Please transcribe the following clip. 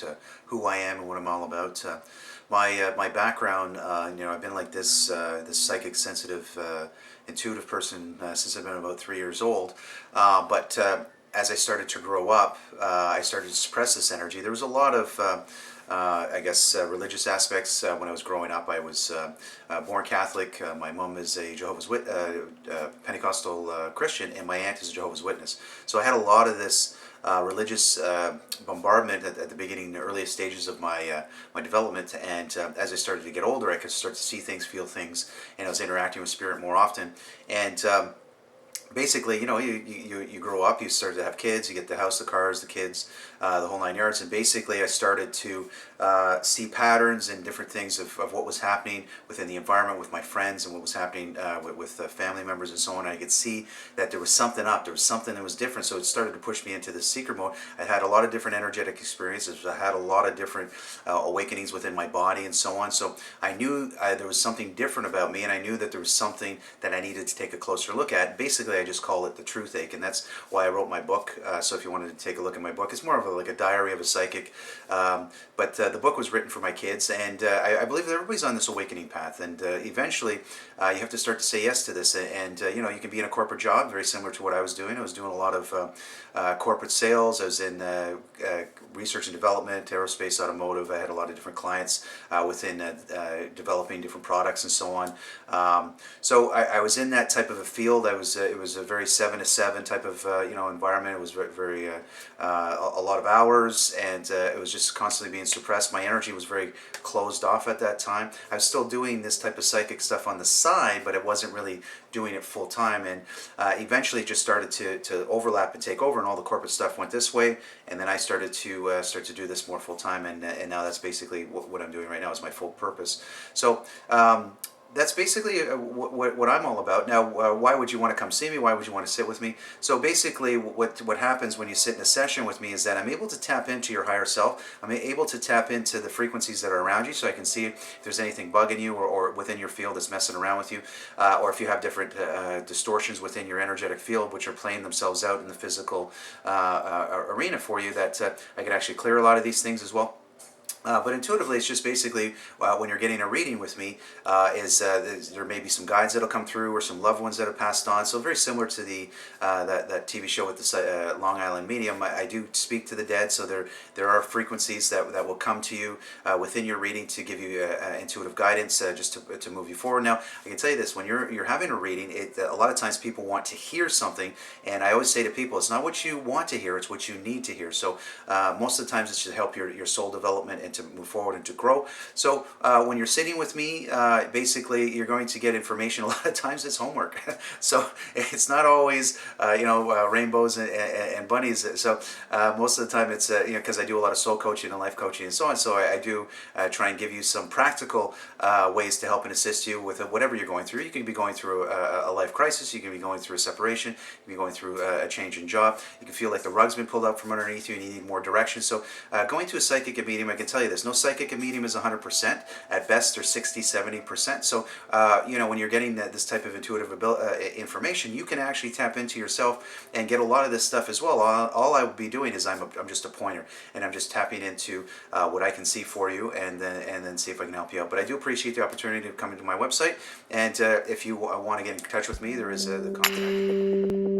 about who I am and what I'm all about. My background, I've been like this psychic, sensitive, intuitive person since I've been about 3 years old. But as I started to grow up, I started to suppress this energy. There was a lot of religious aspects. When I was growing up, I was born Catholic. My mom is a Pentecostal Christian, and my aunt is a Jehovah's Witness. So I had a lot of this religious bombardment at the beginning, the earliest stages of my development. And as I started to get older, I could start to see things, feel things, and I was interacting with spirit more often. And basically, you grow up, you start to have kids, you get the house, the cars, the kids, the whole 9 yards. And basically I started to see patterns and different things of what was happening within the environment with my friends and what was happening with family members and so on. I could see that there was something up, there was something that was different. So it started to push me into this seeker mode. I had a lot of different energetic experiences. I had a lot of different awakenings within my body and so on. So I knew there was something different about me, and I knew that there was something that I needed to take a closer look at. Basically, I just call it the truth ache, and that's why I wrote my book. So if you wanted to take a look at my book, it's more of like a diary of a psychic. But the book was written for my kids, and I believe that everybody's on this awakening path, and eventually you have to start to say yes to this. And you can be in a corporate job, very similar to what I was doing. I was doing a lot of corporate sales. I was in research and development, aerospace, automotive. I had a lot of different clients within developing different products and so on. So I was in that type of a field. It was a very 7 to 7 type of environment. It was very a lot of hours, and it was just constantly being suppressed. My energy was very closed off at that time. I was still doing this type of psychic stuff on the side, but it wasn't really doing it full time. And eventually it just started to overlap and take over, and all the corporate stuff went this way, and then I started to do this more full time, and now that's basically what I'm doing right now is my full purpose. So that's basically what I'm all about. Now, why would you want to come see me? Why would you want to sit with me? So basically what happens when you sit in a session with me is that I'm able to tap into your higher self. I'm able to tap into the frequencies that are around you, so I can see if there's anything bugging you or within your field that's messing around with you, or if you have different distortions within your energetic field which are playing themselves out in the physical arena for you, that I can actually clear a lot of these things as well. But intuitively, it's just basically when you're getting a reading with me, there may be some guides that'll come through or some loved ones that have passed on. So very similar to the that TV show with the Long Island Medium. I do speak to the dead, so there are frequencies that will come to you within your reading to give you intuitive guidance, just to move you forward. Now, I can tell you this: when you're having a reading, a lot of times people want to hear something, and I always say to people, it's not what you want to hear; it's what you need to hear. So most of the times, it's to help your soul development and to move forward and to grow. So when you're sitting with me, basically you're going to get information. A lot of times it's homework. So it's not always rainbows and bunnies. So most of the time it's because I do a lot of soul coaching and life coaching and so on. So I do try and give you some practical ways to help and assist you with whatever you're going through. You can be going through a life crisis. You can be going through a separation. You can be going through a change in job. You can feel like the rug's been pulled up from underneath you and you need more direction. So going to a psychic and medium, I can tell you this: no psychic and medium is 100%. At best, they're 60-70%. So when you're getting this type of intuitive information, you can actually tap into yourself and get a lot of this stuff as well. All I will be doing is I'm just a pointer, and I'm just tapping into what I can see for you, and then see if I can help you out. But I do appreciate the opportunity to come into my website, and if you want to get in touch with me, there is the contact.